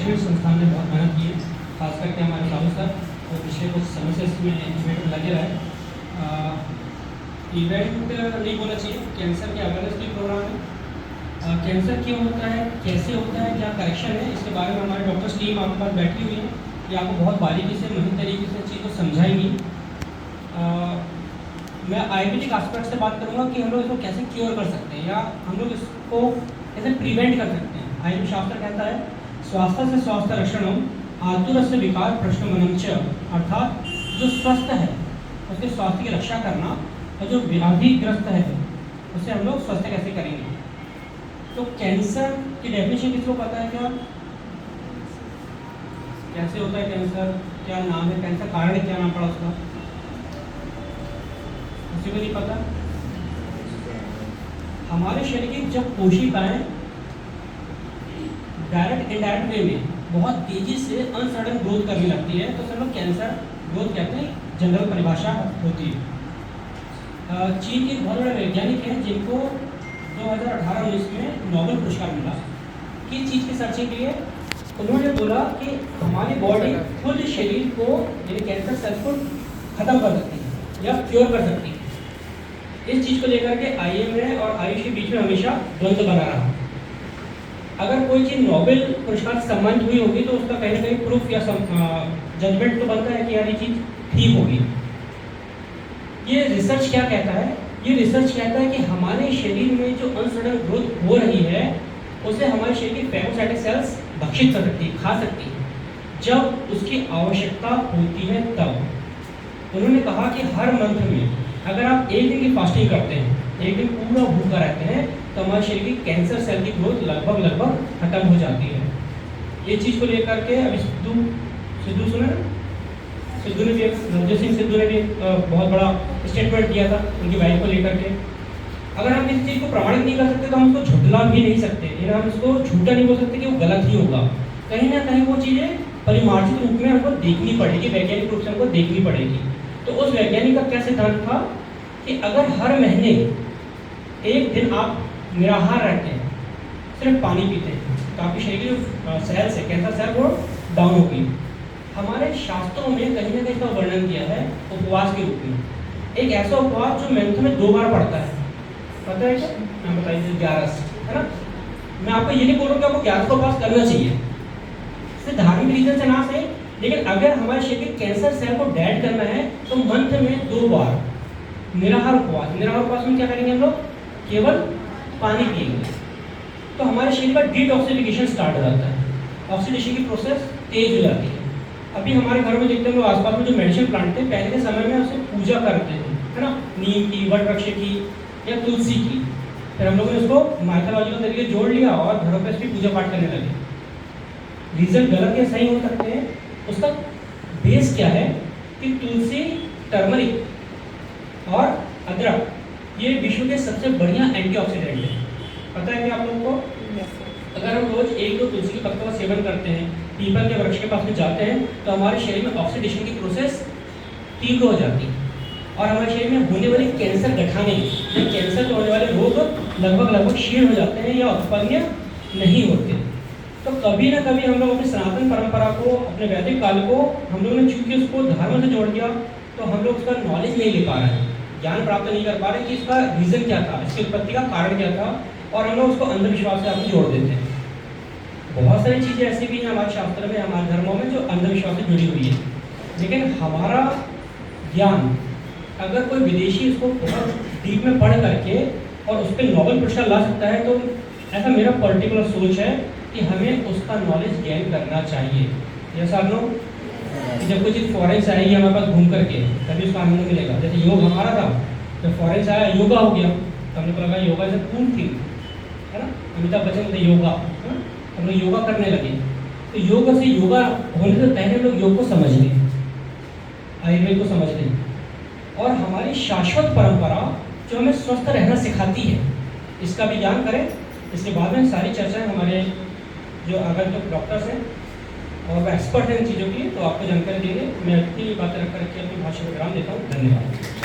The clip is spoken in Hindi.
शैक्षणिक संस्थान ने बहुत मेहनत की है, खास करके हमारे साहू सर और पिछले कुछ समय से इसमें इवेंट में लगे रहे। इवेंट नहीं बोलना चाहिए, कैंसर के अवेयरनेस की प्रोग्राम है। कैंसर क्यों होता है, कैसे होता है, क्या करेक्शन है, इसके बारे में हमारे डॉक्टर्स टीम आपके पास बैठी हुई है। ये आपको बहुत बारीकी से महीन तरीके से चीज़ को समझाएंगी। मैं आयुर्वेदिक एस्पेक्ट से बात करूंगा कि हम लोग इसको कैसे क्योर कर सकते हैं या हम लोग इसको कैसे प्रिवेंट कर सकते हैं। आयुर्वेद शास्त्र कहता है स्वास्थ्य से स्वास्थ्य रक्षणम आतुरस्य विकार प्रश्नमनम च, अर्थात जो स्वस्थ है उसके स्वास्थ्य की रक्षा करना और जो व्याधिग्रस्त है उसे हम लोग स्वस्थ कैसे करेंगे। तो कैंसर की डेफिनेशन किसको पता है क्या? कैसे होता है कैंसर, क्या नाम है कैंसर, कारण क्या नाम पड़ा उसका, किसी को नहीं पता। हमारे शरीर की जब कोशिकाएं डायरेक्ट इनडायरेक्ट वे में बहुत तेजी से अनसडन ग्रोथ करने लगती है तो उसे हम लोग कैंसर ग्रोथ कहते हैं, जनरल परिभाषा होती है। चीन के एक बहुत बड़े वैज्ञानिक हैं जिनको 2018-19 में नोबेल पुरस्कार मिला। किस चीज़ की सर्चिंग के लिए? उन्होंने बोला कि हमारी बॉडी खुद शरीर को यानी कैंसर सेल्स को खत्म कर सकती है या क्योर कर सकती है। इस चीज़ को लेकर के IMA और आयुष के बीच में हमेशा द्वंद्व बना रहा। अगर कोई चीज़ नोबेल पुरस्कार से सम्मानित हुई होगी तो उसका कहीं ना कहीं प्रूफ या जजमेंट तो बनता है कि यार ये चीज़ ठीक होगी। ये रिसर्च क्या कहता है? ये रिसर्च कहता है कि हमारे शरीर में जो अनसडन ग्रोथ हो रही है उसे हमारे शरीर की फैगोसाइटिक सेल्स भक्षित कर सकती है, खा सकती है जब उसकी आवश्यकता होती है तब। उन्होंने कहा कि हर मंथ में अगर आप एक दिन की फास्टिंग करते हैं, एक दिन पूरा भूखा रहते हैं तो हमारे शरीर की कैंसर सेल की ग्रोथ लगभग खत्म हो जाती है। ये चीज़ को लेकर के अभी सिद्धू सुना ना, सिद्धू ने भी, नवजोत सिंह सिद्धू ने भी बहुत बड़ा स्टेटमेंट दिया था उनकी वाइफ को लेकर के। अगर हम इस चीज़ को प्रमाणित नहीं कर सकते तो हम उसको झुटला भी नहीं सकते, यानी हम उसको झूठा नहीं बोल सकते कि वो गलत ही होगा। कहीं ना कहीं वो चीज़ें परिमार्जित रूप में हमको देखनी पड़ेगी, वैज्ञानिक रूप से हमको देखनी पड़ेगी। तो उस वैज्ञानिक का क्या सिद्धांत था कि अगर हर महीने एक दिन आप निराहार रहते हैं, सिर्फ पानी पीते हैं, तो आपके शरीर की जो सेल्स है कैंसर सेल वो डाउन होगी। हमारे शास्त्रों में कहीं ना कहीं इसका वर्णन किया है उपवास के रूप में। एक ऐसा उपवास जो मंथ में 2 बार पड़ता है, पता है क्या? मैं बताइए 11 है ना। मैं आपको ये नहीं बोल रहा कि आपको 11 का उपवास करना चाहिए, सिर्फ धार्मिक रीजन से ना सही, लेकिन अगर हमारे शरीर के कैंसर सेल को डेड करना है तो मंथ में 2 बार निराहार उपवास। निराहार उपवास में क्या करेंगे हम लोग? केवल पानी पिएंगे तो हमारे शरीर का डिटॉक्सिफिकेशन स्टार्ट हो जाता है, ऑक्सीडेशन की प्रोसेस तेज हो जाती है। अभी हमारे घरों में देखते हैं लोग आसपास में जो मेडिसिन प्लांट थे पहले के समय में उसे पूजा करते थे, है ना, नीम की, वट वृक्ष की या तुलसी की। फिर हम लोगों ने उसको माइथोलॉजिकल तरीके जोड़ लिया और घरों पर इसकी पूजा पाठ करने लगे। रीज़न गलत या सही हो सकते हैं, उसका बेस क्या है कि तुलसी, टर्मरिक और अदरक ये विश्व के सबसे बढ़िया एंटीऑक्सीडेंट है। पता है क्या आप लोगों को? अगर हम रोज 1-2 तुलसी के पत्तों का सेवन करते हैं, पीपल के वृक्ष के पास में जाते हैं तो हमारे शरीर में ऑक्सीडेशन की प्रोसेस तीव्र हो जाती है और हमारे शरीर में होने वाले कैंसर गठाने या कैंसर के होने वाले रोग लगभग क्षीण हो जाते हैं या उत्पन्न नहीं होते। तो कभी ना कभी हम लोग अपनी सनातन परंपरा को, अपने वैदिक काल को हम लोगों ने चूंकि उसको धर्म से जोड़ दिया तो हम लोग उसका नॉलेज नहीं ले पा रहे हैं, ज्ञान प्राप्त नहीं कर पा रहे कि इसका रीज़न क्या था, इसकी उत्पत्ति का कारण क्या था, और हम लोग उसको अंधविश्वास से आपको जोड़ देते हैं। बहुत सारी चीज़ें ऐसी भी हैं हमारे शास्त्र में, हमारे धर्मों में जो अंधविश्वास से जुड़ी हुई है, लेकिन हमारा ज्ञान अगर कोई विदेशी इसको बहुत डीप में पढ़ करके और उस पर नोबेल पुरस्कार ला सकता है तो ऐसा मेरा पर्टिकुलर सोच है कि हमें उसका नॉलेज गेन करना चाहिए। जैसा हम लोग जब कोई चीज़ फॉरेन से आएगी हमारे पास घूम करके तभी उसका आनंद मिलेगा। जैसे योग हमारा था, जब फॉरेन से आया योगा हो गया तो हमने को लगा yoga is a cool thing, है ना। अमिताभ बच्चन बोलते योगा, हम लोग योगा करने लगे। तो योग से योगा होने से पहले हम लोग योग को समझ लें, आयुर्वेद को समझ लें और हमारी शाश्वत परंपरा जो हमें स्वस्थ रहना सिखाती है इसका भी ज्ञान करें। इसके बाद में सारी चर्चाएं हमारे जो अगर जो डॉक्टर्स हैं और वो एक्सपर्ट हैं इन चीज़ों की तो आपको जानकारी देंगे। मैं अपनी बातें रख करके अपनी भाषा में विराम देता हूँ। धन्यवाद।